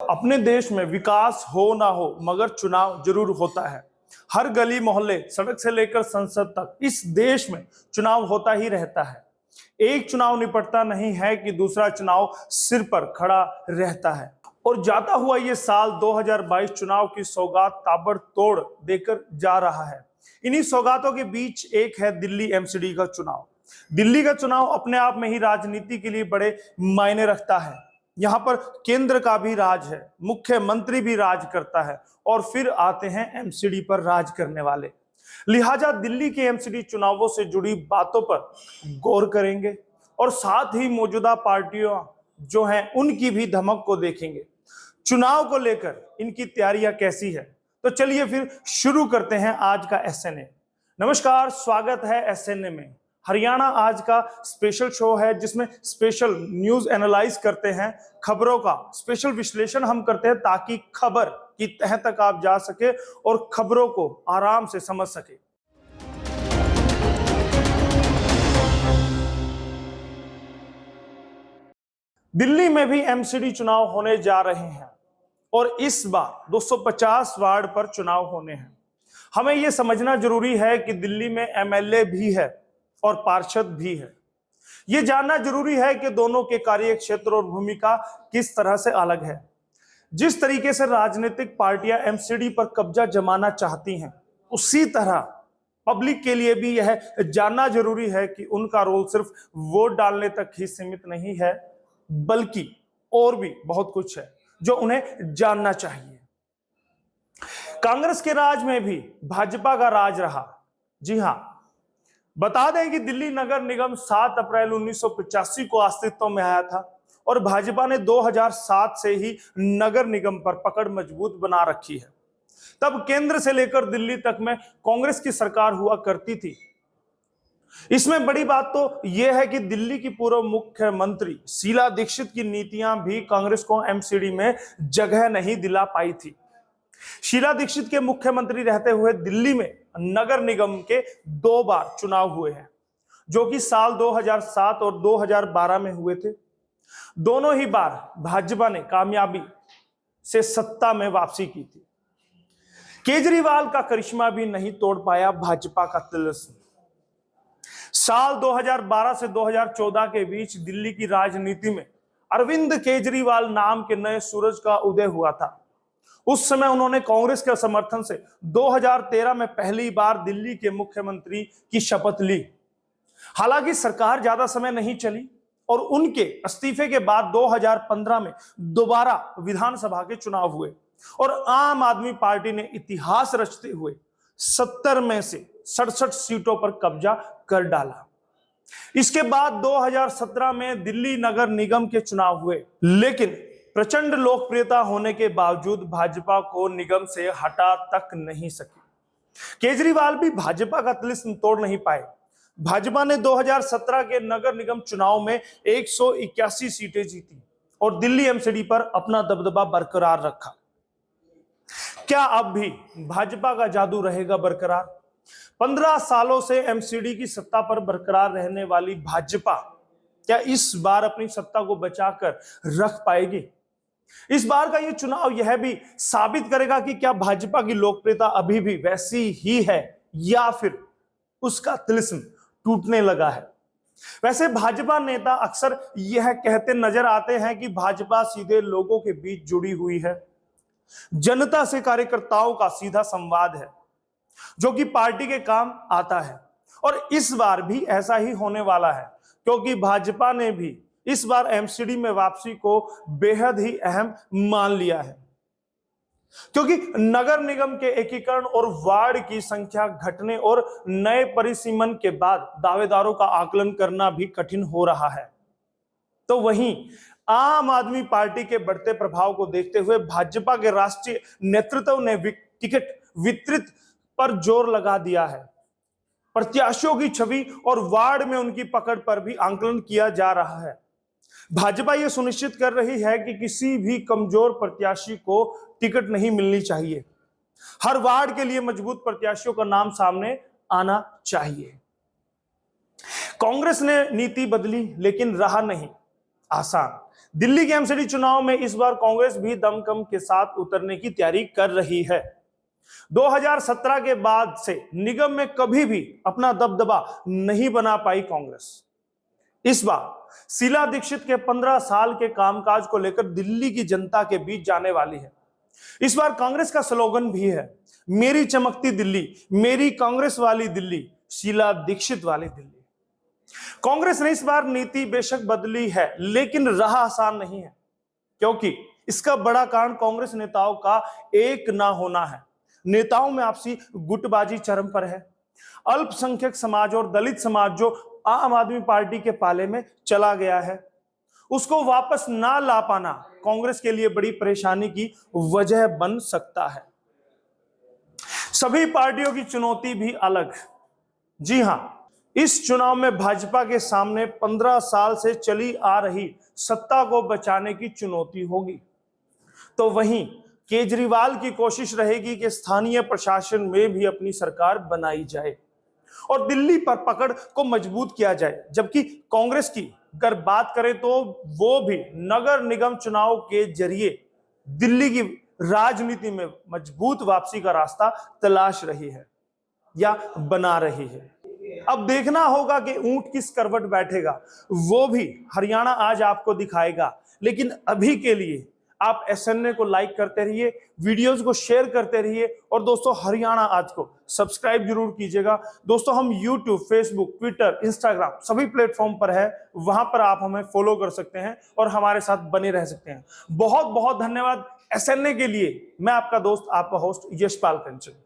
अपने देश में विकास हो ना हो मगर चुनाव जरूर होता है। हर गली मोहल्ले, सड़क से लेकर संसद तक इस देश में चुनाव होता ही रहता है। एक चुनाव निपटता नहीं है कि दूसरा चुनाव सिर पर खड़ा रहता है। और जाता हुआ ये साल 2022 चुनाव की सौगात ताबड़तोड़ देकर जा रहा है। इन्हीं सौगातों के बीच एक है दिल्ली एमसीडी का चुनाव। दिल्ली का चुनाव अपने आप में ही राजनीति के लिए बड़े मायने रखता है। यहाँ पर केंद्र का भी राज है, मुख्यमंत्री भी राज करता है और फिर आते हैं एमसीडी पर राज करने वाले। लिहाजा दिल्ली के एमसीडी चुनावों से जुड़ी बातों पर गौर करेंगे और साथ ही मौजूदा पार्टियों जो हैं उनकी भी धमक को देखेंगे। चुनाव को लेकर इनकी तैयारियां कैसी है, तो चलिए फिर शुरू करते हैं आज का एसएनए। नमस्कार, स्वागत है एसएनए में। हरियाणा आज का स्पेशल शो है जिसमें स्पेशल न्यूज एनालाइज करते हैं, खबरों का स्पेशल विश्लेषण हम करते हैं ताकि खबर की तह तक आप जा सके और खबरों को आराम से समझ सके। दिल्ली में भी एमसीडी चुनाव होने जा रहे हैं और इस बार 250 वार्ड पर चुनाव होने हैं। हमें यह समझना जरूरी है कि दिल्ली में एमएलए भी है और पार्षद भी है। यह जानना जरूरी है कि दोनों के कार्य क्षेत्र और भूमिका किस तरह से अलग है। जिस तरीके से राजनीतिक पार्टियां एमसीडी पर कब्जा जमाना चाहती हैं, उसी तरह पब्लिक के लिए भी यह जानना जरूरी है कि उनका रोल सिर्फ वोट डालने तक ही सीमित नहीं है, बल्कि और भी बहुत कुछ है जो उन्हें जानना चाहिए। कांग्रेस के राज में भी भाजपा का राज रहा। जी हां, बता दें कि दिल्ली नगर निगम 7 अप्रैल 1985 को अस्तित्व में आया था और भाजपा ने 2007 से ही नगर निगम पर पकड़ मजबूत बना रखी है। तब केंद्र से लेकर दिल्ली तक में कांग्रेस की सरकार हुआ करती थी। इसमें बड़ी बात तो यह है कि दिल्ली की पूर्व मुख्यमंत्री शीला दीक्षित की नीतियां भी कांग्रेस को एमसीडी में जगह नहीं दिला पाई थी। शीला दीक्षित के मुख्यमंत्री रहते हुए दिल्ली में नगर निगम के 2 बार चुनाव हुए हैं, जो कि साल 2007 और 2012 में हुए थे। दोनों ही बार भाजपा ने कामयाबी से सत्ता में वापसी की थी। केजरीवाल का करिश्मा भी नहीं तोड़ पाया भाजपा का तिलिस्म। साल 2012 से 2014 के बीच दिल्ली की राजनीति में अरविंद केजरीवाल नाम के नए सूरज का उदय हुआ था। उस समय उन्होंने कांग्रेस के समर्थन से 2013 में पहली बार दिल्ली के मुख्यमंत्री की शपथ ली। हालांकि सरकार ज्यादा समय नहीं चली और उनके इस्तीफे के बाद 2015 में दोबारा विधानसभा के चुनाव हुए और आम आदमी पार्टी ने इतिहास रचते हुए 70 में से 67 सीटों पर कब्जा कर डाला। इसके बाद 2017 में दिल्ली नगर निगम के चुनाव हुए, लेकिन प्रचंड लोकप्रियता होने के बावजूद भाजपा को निगम से हटा तक नहीं सकी। केजरीवाल भी भाजपा का तिलिस्म तोड़ नहीं पाए। भाजपा ने 2017 के नगर निगम चुनाव में 181 सीटें जीती और दिल्ली एमसीडी पर अपना दबदबा बरकरार रखा। क्या अब भी भाजपा का जादू रहेगा बरकरार? 15 सालों से एमसीडी की सत्ता पर बरकरार रहने वाली भाजपा क्या इस बार अपनी सत्ता को बचाकर रख पाएगी? इस बार का यह चुनाव यह भी साबित करेगा कि क्या भाजपा की लोकप्रियता अभी भी वैसी ही है या फिर उसका तिलिस्म टूटने लगा है। वैसे भाजपा नेता अक्सर यह कहते नजर आते हैं कि भाजपा सीधे लोगों के बीच जुड़ी हुई है, जनता से कार्यकर्ताओं का सीधा संवाद है, जो कि पार्टी के काम आता है। और इस बार भी ऐसा ही होने वाला है, क्योंकि भाजपा ने भी इस बार एमसीडी में वापसी को बेहद ही अहम मान लिया है, क्योंकि नगर निगम के एकीकरण और वार्ड की संख्या घटने और नए परिसीमन के बाद दावेदारों का आकलन करना भी कठिन हो रहा है। तो वहीं आम आदमी पार्टी के बढ़ते प्रभाव को देखते हुए भाजपा के राष्ट्रीय नेतृत्व ने टिकट वितरित पर जोर लगा दिया है। प्रत्याशियों की छवि और वार्ड में उनकी पकड़ पर भी आकलन किया जा रहा है। भाजपा यह सुनिश्चित कर रही है कि किसी भी कमजोर प्रत्याशी को टिकट नहीं मिलनी चाहिए। हर वार्ड के लिए मजबूत प्रत्याशियों का नाम सामने आना चाहिए। कांग्रेस ने नीति बदली, लेकिन रहा नहीं आसान। दिल्ली के एमसीडी चुनाव में इस बार कांग्रेस भी दमखम के साथ उतरने की तैयारी कर रही है। 2017 के बाद से निगम में कभी भी अपना दबदबा नहीं बना पाई कांग्रेस। इस बार शीला दीक्षित के 15 साल के कामकाज को लेकर दिल्ली की जनता के बीच जाने वाली है। इस बार कांग्रेस का स्लोगन भी है, मेरी चमकती दिल्ली, मेरी कांग्रेस वाली दिल्ली, शीला दीक्षित वाली दिल्ली। कांग्रेस ने इस बार नीति बेशक बदली है, लेकिन राह आसान नहीं है, क्योंकि इसका बड़ा कारण कांग्रेस नेताओं का एक ना होना है। नेताओं में आपसी गुटबाजी चरम पर है। अल्पसंख्यक समाज और दलित समाज जो आम आदमी पार्टी के पाले में चला गया है, उसको वापस ना ला पाना कांग्रेस के लिए बड़ी परेशानी की वजह बन सकता है। सभी पार्टियों की चुनौती भी अलग। जी हां, इस चुनाव में भाजपा के सामने 15 साल से चली आ रही सत्ता को बचाने की चुनौती होगी, तो वहीं केजरीवाल की कोशिश रहेगी कि स्थानीय प्रशासन में भी अपनी सरकार बनाई जाए और दिल्ली पर पकड़ को मजबूत किया जाए। जबकि कांग्रेस की अगर बात करें तो वो भी नगर निगम चुनाव के जरिए दिल्ली की राजनीति में मजबूत वापसी का रास्ता तलाश रही है या बना रही है। अब देखना होगा कि ऊंट किस करवट बैठेगा, वो भी हरियाणा आज आपको दिखाएगा। लेकिन अभी के लिए आप एसएनए को लाइक करते रहिए, वीडियोस को शेयर करते रहिए और दोस्तों हरियाणा आज को सब्सक्राइब जरूर कीजिएगा। दोस्तों हम यूट्यूब, फेसबुक, ट्विटर, इंस्टाग्राम सभी प्लेटफॉर्म पर है, वहां पर आप हमें फॉलो कर सकते हैं और हमारे साथ बने रह सकते हैं। बहुत बहुत धन्यवाद एसएनए के लिए। मैं आपका दोस्त, आपका होस्ट यशपाल कंचन।